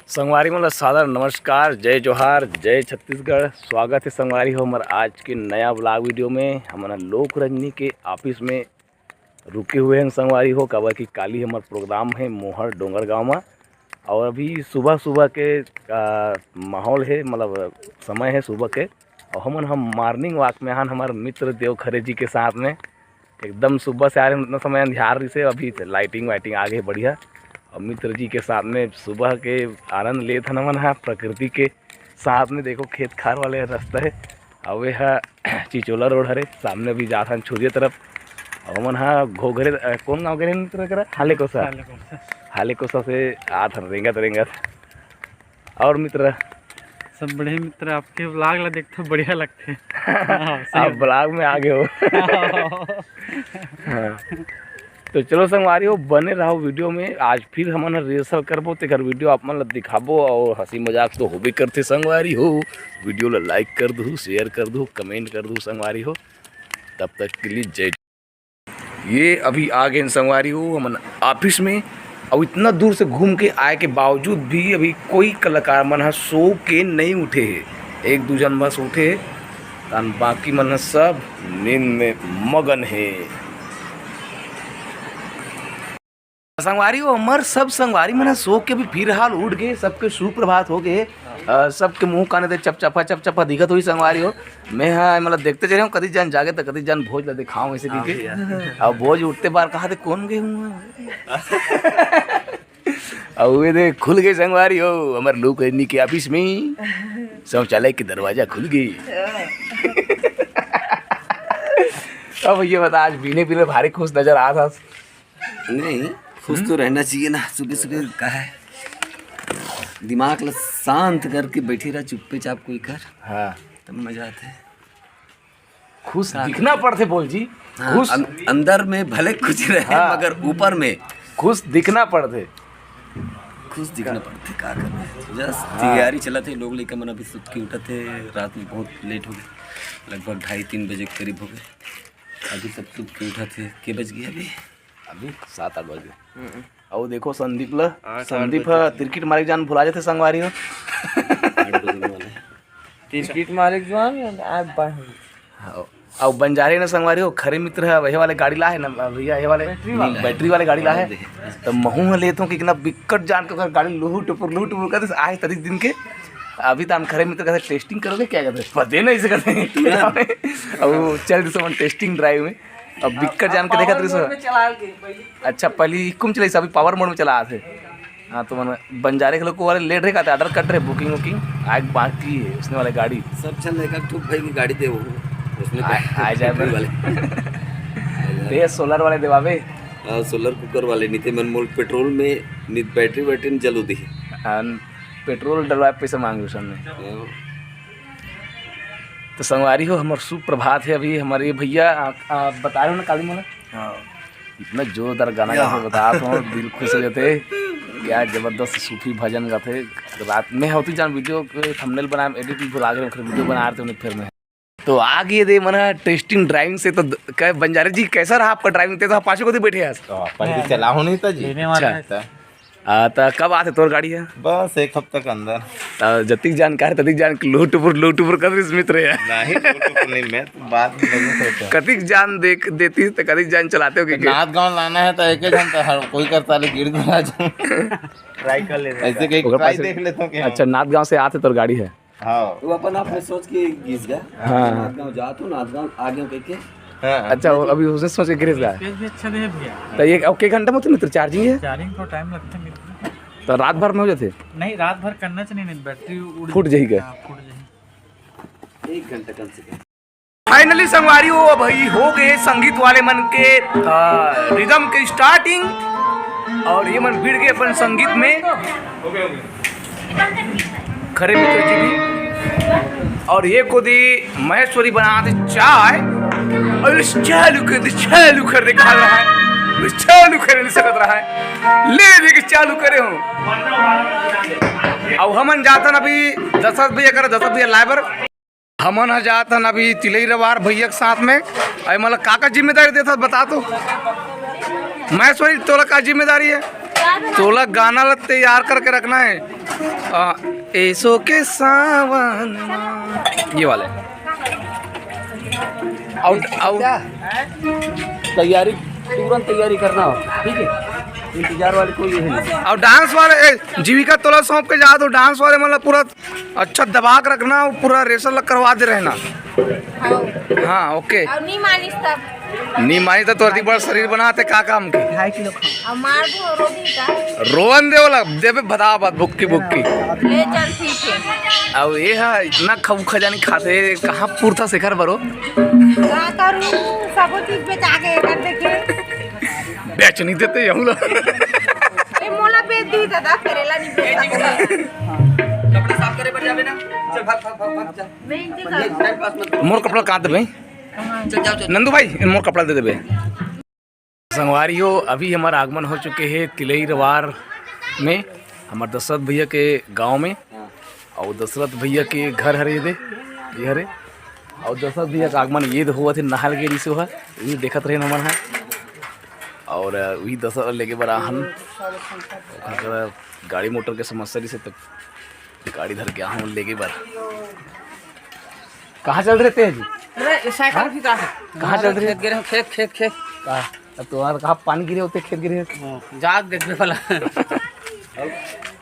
संगवारी मतलब सादर नमस्कार, जय जोहार, जय छत्तीसगढ़। स्वागत है संगवारी हो हमारे आज के नया ब्लॉग वीडियो में। हमारा लोक रंजनी के ऑफिस में रुके हुए हैं संगवारी हो। कबर की काली हमारा प्रोग्राम है मोहर डोंगर गांव में। और अभी सुबह सुबह के माहौल है, मतलब समय है सुबह के। और हम मॉर्निंग वॉक में हमारे मित्र देव खरे जी के साथ में एकदम सुबह से आ रहे हैं। उतना समय अंधियार से अभी लाइटिंग वाइटिंग आगे बढ़िया। और मित्र जी के साथ में सुबह के आनंद ले था नमन है प्रकृति के साथ में। देखो खेत खार वाले रास्ता है और वे है चिचोला रोड हरे सामने भी जाता है छुरिया तरफ। और मन हाँ घोघरे कौन गाँव के मित्र करा हाले कोसा से आता रेंगत। और मित्र सब बड़े मित्र आपके ब्लॉग ला देखते बढ़िया लगते आप ब्लॉग में आगे हो। हाँ। तो चलो संगवारी हो बने रहो वीडियो में। आज फिर हम रिहर्सल करबो तेकर वीडियो आप मन दिखाबो। और हंसी मजाक तो होबे करते संगवारी हो। वीडियो ला लाइक कर दू, शेयर कर दू, कमेंट कर दू संगवारी हो। तब तक के लिए जय। ये अभी आ गए संगवारी हो हम ऑफिस में। और इतना दूर से घूम के आए के बावजूद भी अभी कोई कलाकार मन सो के नहीं उठे है। एक दो जन बस उठे है, बाकी मन सब नींद में मगन है। संगवारी हो हमार सब संगवारी मन सो के भी फिर हाल उठ गए। सबके सुप्रभात हो गए। सबके मुंह काने दे चपचपा दिखत हुई संगवारी हो। मैं हाँ मतलब देखते चले हूँ, कदी जान जागे तो कदी जान भोज ला दिखाऊँ ऐसे करके। और भोज उठते बार कहा थे कौन गए हूँ। और वे दे खुल गए संगवारी हो हमार लोक रंजनी के ऑफिस में। शौचालय के दरवाजा खुल गई। अब ये बता आज पीने पीने भारी खुश नजर आ था। नहीं खुश तो रहना चाहिए ना। सुबह सुबह का है दिमाग ला शांत करके बैठी रहा चुप्पे चाप कोई कर। हाँ तब मजा आता है। खुश दिखना पड़ते बोल जी। हाँ, खुश अंदर में भले कुछ रहे हाँ, मगर ऊपर में खुश दिखना पड़ते। खुश दिखना पड़ते का करना। जस्ट तैयारी चला थे लोग लेकर मन अभी सुत के उठा थे। रात में बहुत लेट हो गए, लगभग 2:30-3 बजे के करीब हो गए। अभी सब सुत के उठा थे। के बज गए अभी 7-8 बजे। और देखो संदीप क्रिकेट मारे जान भुला जाते संगवारी हो। क्रिकेट मारे और बंजारे ने संगवारी हो खरे मित्र है वही वाले गाड़ी ला है ना भैया, ये वाले बैटरी वाले गाड़ी ला है। तो महू लेता हूँ कि कितना बिकट जान के गाड़ी लूहू टुपुर करते आए 30 दिन के। अभी तो हम खरे मित्र कहते टेस्टिंग करोगे क्या कहते पते नहीं से करते। और चल रही टेस्टिंग ड्राइव में। अब बिक्कर जान के देखा तो अच्छा पहले कुम चले अभी पावर मोड में चला थे। हाँ तो मैंने बंजारे के लोग को वाले लेट रहे कहते ऑर्डर कट रहे बुकिंग आग बाकी है उसने वाले गाड़ी सब चल रहेगा। तो भाई की गाड़ी दे वो उसमें आ जाए वाले सोलर वाले देवावे। हाँ सोलर कुकर वाले नीचे मन मोल पेट्रोल में बैटरी में जलू दी पेट्रोल डलवाए पैसा मांगे उसने। तो संगवारी हो हमारे सुप्रभात है। अभी हमारे भैया बता रहे हो ना काली मोला। हाँ इतना जोरदार गाना गाते बता तो दिल खुश हो जाते। क्या जबरदस्त सूफी भजन गाते। रात में होती जान वीडियो थंबनेल बनाए एडिट भुला गए वीडियो बना रहे थे फिर में। तो आ गए दे मना टेस्टिंग ड्राइविंग से। तो क्या बंजारे जी कैसा रहा आपका ड्राइविंग? तो पाँचों को बैठे आज चला हो नहीं था जी। तो कब आते तोर गाड़ी है? बस एक हफ्ते के अंदर। जतिक जानकार ततिक जान लूटपुर कर मित्र है नहीं मैं तो बात कतिक जान देती तो कतिक जान चलाते हो कि नाथ गांव लाना है तो एक ही घंटा हर कोई करता ले गिर आ जाऊं ट्राई कर ले ऐसे कहीं ट्राई देख लेता हूं कि अच्छा नाथ गांव से आते तोर गाड़ी है। हां वो अपन आपने सोच के घिस गया। हाँ नाथ गांव जात हो नाथ गांव आगे कह के। अच्छा अभी उसने सोच के गिर गया। अच्छा दे भैया तो ये ओके घंटा में मित्र चार्जिंग है? चार्जिंग को टाइम लगता है तो रात भर में हो जाते? नहीं रात भर करना चाहिए नहीं बैटरी फूट जाएगी। फूट जाएगी 1 घंटा कम से कम। फाइनली संगवारी हो भाई हो गए संगीत वाले मन के रिदम के स्टार्टिंग। और ये मन भिड़ गए अपन संगीत में खरे मित्र जी भी। और ये को दी महेश्वरी बनाते चाय और चालू कर दे खा रहा है। चालू करे नहीं सकत रहा है ले दे चालू करे हूँ। अब हमन जाता ना अभी दशरथ भैया लाइबर हमन जाता ना अभी तिलई रवार भैया के साथ में। अरे मतलब का जिम्मेदारी देता बता तो महेश्वरी तोला का जिम्मेदारी है? तोला गाना ला तैयार करके रखना है। ऐसो के सावन ये वाले आउट आउट तैयारी तुरंत तैयारी करना हो, ठीक है। इंतजार वाले कोई ये नहीं। और डांस वाले जीविका तोला सौंप के जा, तो डांस वाले मतलब पूरा अच्छा दबा के रखना, पूरा रेसल करवा दे रहना। हाँ ओके। और नहीं मानिस तब नहीं मानी तो तोरी बड़ा शरीर बनाते का काम के और मार दो रोटी का रोवन दे वाला देवे बता बात बुक्की बुक्की। ले चल ठीक है। अब ये है इतना खबू खजानी खाते कहाँ पूर्ता शिखर बरो क्या करूँ सब चीज बेचा के कर देखे बेच नहीं देते हम लोग। ए मोला बेच दी दादा फेरेला नहीं बेच सकता। कपड़ा साफ करे पर जावे ना, चल भाग भाग भाग भाग जा। मैं इंतजार टाइम पास मत मोर कपड़ा कहाँ दे भाई चल जाओ चल। नंदू भाई मोर कपड़ा दे देवे। संगवारियों अभी हमारा आगमन हो चुके हैं तिलई रवार में, हमारे दशरथ भैया के गांव में। और दशरथ भैया के घर हरे ये हरे और दशरथ भैया का आगमन ये हुआ थे नहल गेरी से हुआ ये देखत रहे हमारे यहाँ। और वही दशरथ लेके बड़ा हम गाड़ी मोटर के समस्या से तक गाड़ी धर के हम लेके बार कहाँ चल रहे थे जी? साइकिल भी कहाँ चल रहे खेत गिरे खेत खेत खेत कहाँ अब तुम्हारा कहाँ पानी गिरे होते खेत गिरे जाग देखने वाला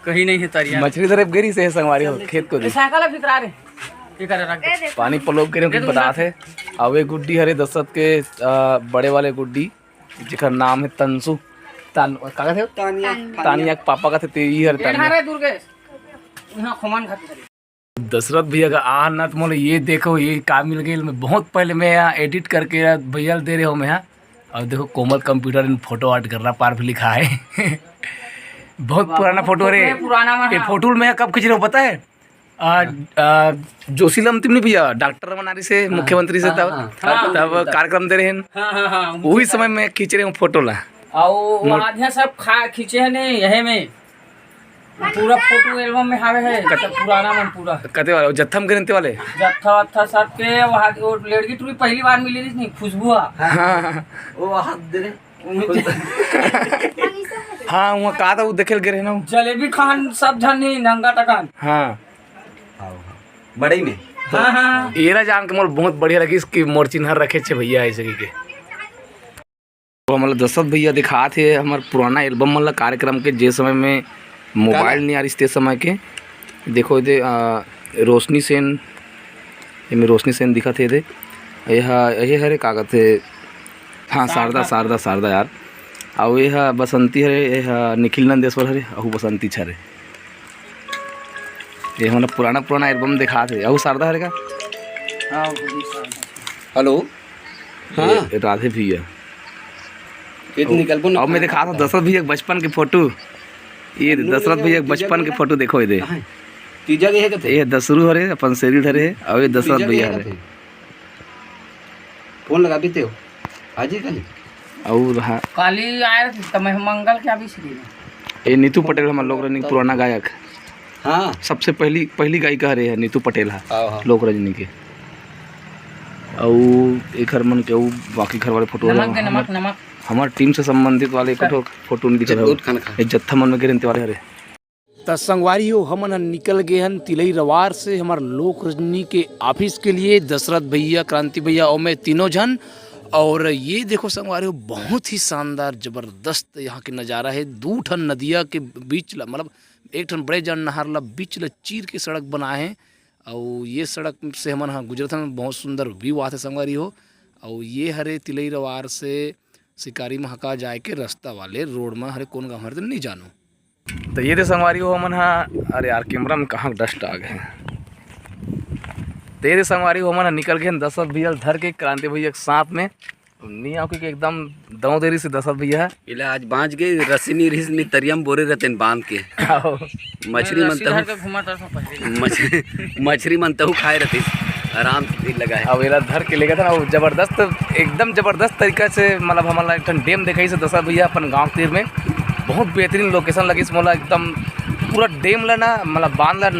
कहीं नहीं है तरिया मछली धरे गिरी से है संगवारी हो खेत को दी साइकिल भी करा रहे ये करे रख दे। पानी पलोक गिरे कुछ बता थे। अब एक गुड्डी हरे दशरथ के बड़े वाले गुड्डी जिसका नाम है तंसु का थे तानिया के पापा का थे ते ही हरे तानिया। दुर्गेश यहाँ खुमान खाती दशरथ भैया का आनंद मोल ये देखो ये काम मिल गई। मैं बहुत पहले मैं यहाँ एडिट करके भैया दे रहे हो मैं यहाँ। और देखो कोमल कंप्यूटर इन फोटो आर्ट कर रहा पार भी लिखा है। बहुत पुराना फोटो है ये फोटो में कब खींच रहे हो पता है? जोशीलम तिमनी भैया डॉक्टर बनारी से मुख्यमंत्री से तब कार्यक्रम दे रहे हैं वही समय में खींच रहे हूँ फोटो ला। और आधिया सब खींचे हैं नहीं यही में पूरा फोटो एल्बम में हावे है पुराना मन पूरा कहते वाले जत्थम गिरते वाले जत्था वत्था सब के वहाँ लड़की टूरी पहली बार मिली थी नहीं खुशबू वो हाथ दे रहे हाँ वहाँ कहा था वो देखे गिरे ना जलेबी खान सब जन ही नंगा टकान हाँ बड़े में हाँ हाँ एरा जान के मोल बहुत बढ़िया लगी इसकी मोर चिन्हर रखे थे भैया ऐसे के। तो मतलब दशरथ भैया दिखा थे हमारे पुराना एल्बम मतलब कार्यक्रम के जे समय में मोबाइल नहीं आ रही थे समय के। देखो ये रोशनी सेन ये रोशनी सेन दिखा थे ये हरे कागज थे हाँ शारदा यार। और ये बसंती हरे ये निखिल नंदेश्वर हरे अहू बसंती छरे ये मतलब पुराना एल्बम दिखा थे अहू शारदा हरे का। हेलो हाँ राधे भैया निकल और मैं दिखा था दशरथ भैया बचपन की फोटो। ये दशरथ भैया बचपन की फोटो देखो ये तीजा के है ये दसरू हरे अपन शरीर हरे और ये दशरथ भैया हरे फोन लगा भी हो आज ही कल और हाँ काली आए तो मैं मंगल क्या भी श्री ये नीतू पटेल हमारे लोक रजनी पुराना गायक हाँ सबसे पहली गायिका हरे है नीतू पटेल है हाँ लोक रजनी के। और एक हरमन के बाकी घर वाले फोटो नमक हमारे टीम से संबंधित वाले फोटो नहीं दिखा जत्था मन में गिरते वाले हरे त संगवारी हो हमन निकल गए हन तिलई रवार से हमारे लोक रजनी के ऑफिस के लिए दशरथ भैया क्रांति भैया और मैं तीनों जन। और ये देखो संगवारी हो बहुत ही शानदार ज़बरदस्त यहाँ के नज़ारा है। 2 ठन नदिया के बीच मतलब एक ठन बड़े जन नहर ला बीच ला चीर के सड़क बनाए हैं। और ये सड़क से हमन हाँ गुजरत हन बहुत सुंदर व्यू आते संगवारी हो। और ये हरे तिलई रवार से शिकारी महका जाए के रास्ता वाले रोड में हरे कौन गाँव हरे नहीं जानो। तो ये तो संगवारी हो हमन हाँ अरे यार कैमरा में कहाँ डस्ट आ गए। तो ये संगवारी हो हमन निकल गए दशरथ भैया धर के क्रांति भैया के साथ में नहीं आओ क्योंकि एकदम दो देरी से दशरथ भैया है इला आज बाँच गए रस्सी नहीं रिस नहीं तरियम बोरे रहते बांध के मछली मछली मनता खाए रहती आराम से लगा है। अब एला धर के ले गया था ना जबरदस्त एकदम जबरदस्त तरीका से मतलब हमारा एक डैम दिखाई से दशरथ भैया अपन गाँव तीर में बहुत बेहतरीन लोकेशन लगी इसमें एकदम पूरा डैम ला ना मतलब बांध ला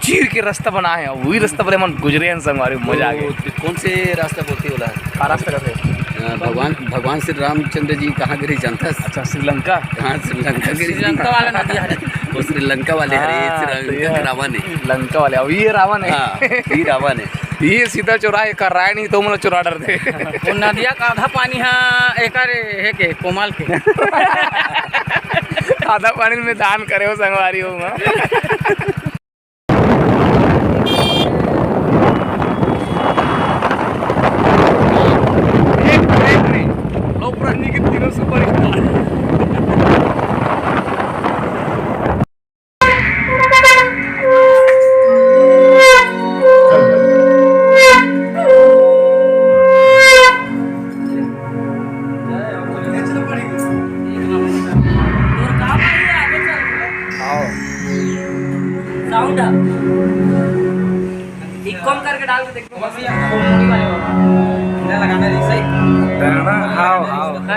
चीर के रास्ता बना है वही रास्ता पर हम गुजरे हैं संगवारी मजा आ गया। कौन से रास्ता बोलते हो रास्ता कैसे भगवान श्री रामचंद्र जी कहाँ गिरी जानता है? अच्छा श्रीलंका। हाँ श्रीलंका गिरी। श्रीलंका वाला नदी है वो श्रीलंका वाले हाँ, हरे श्रीलंका रावण है। लंका वाले अब ये रावण है। हाँ ये रावण है। ये सीधा चुराए कर रहा है नहीं तो मतलब चुरा डरते। वो नदिया का आधा पानी है एकर है के कोमाल के आधा पानी में दान करे हो संगवारी हो। लोग रजनी के तीनों सुपरस्टार। साउंड कम करके डाल के देखो लगाना सही।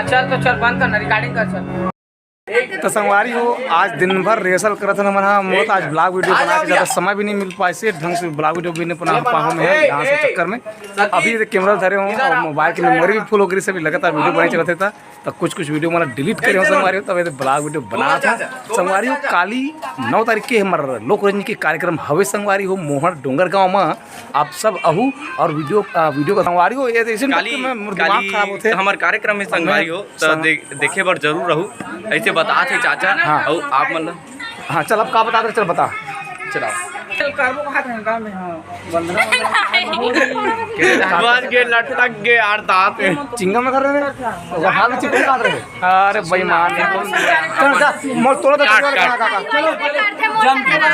चल तो चल बंद करना रिकॉर्डिंग कर चल। तो संगवारी हो आज दिन भर रिहर्सल करत हन हमारा मोत आज ब्लॉग वीडियो बना के ज़्यादा समय भी नहीं मिल पाए से ढंग से ब्लॉग वीडियो भी नहीं बना पाऊँ मैं यहाँ से चक्कर में। अभी कैमरा धरे हूँ और मोबाइल की मेमोरी भी फुल हो गई से भी लगातार वीडियो बनाए चलते था तो कुछ वीडियो मैंने डिलीट करे हो संगवारी हो तब ब्लॉग वीडियो बना था। संगवारी हो काली 9 तारीख के हमारे लोक रंजनी के कार्यक्रम हवे संगवारी हो मोहर डोंगर गाँव में आप सब अहू और वीडियो का संगवारी हो ये दिमाग खराब होते हमारे कार्यक्रम में संगवारी हो तो देखे बार जरूर रहू ऐसे बता थे चाचा। हाँ। और आप मतलब हाँ चल अब का बता दे चल बता चलाओ। करबो कहा था गांव में हां बस के लटक गए यार दांत चिंगम में कर रहे थे वहां में चिकन काट रहे थे। अरे बेईमान चल जा मोर तोड़ दे चलो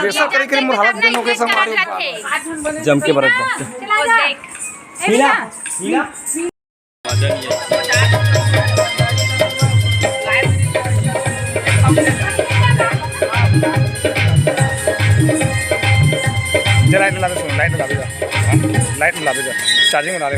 बेसर करे के मोर हालत देनो के संभारे जम के बरत देख हिला लाइट ला दे लाइट ला दे चार्जिंग ला दे।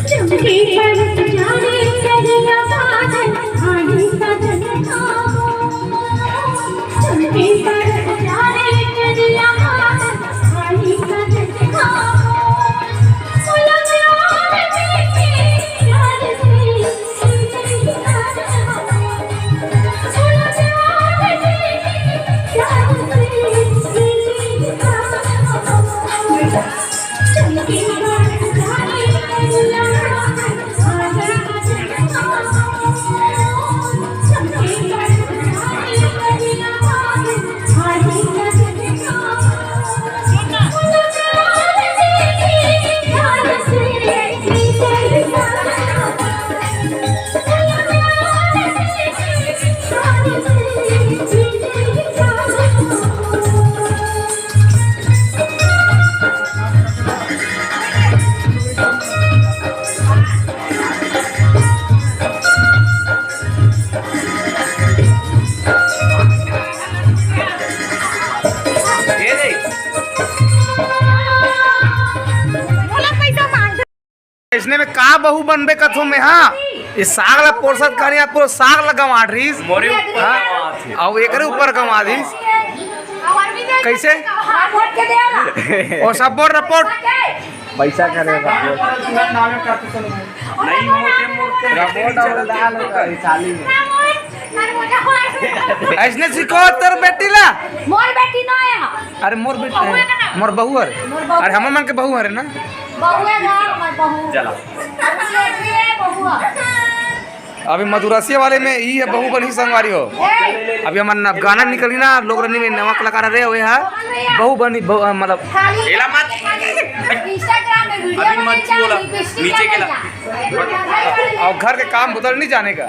इसने में का बहू बनबे कथो में। हाँ इस साग ला पोरसत करी आपको साग लगा माठरीस मोरी ऊपर और एकरे ऊपर कमा दीस कैसे और सब बोर्ड रिपोर्ट पैसा करेगा नहीं मोटे रिपोर्ट डाल साली ऐसने सिखो तेरे बेटी ला मोर बेटी ना है। अरे मोर बेटी मोर बहू है अरे हम मन के बहू है ना बहू है ना बहू चला बहू अभी मधुरसिया वाले में ही है बहू बनी संगवारी हो। अभी हमारा गाना निकली ना लोग रनी में नवा कलाकार रहे हुए है बहू बनी मतलब इंस्टाग्राम में वीडियो अभी मत बोला नीचे के ला और घर के काम बदल नहीं जाने का।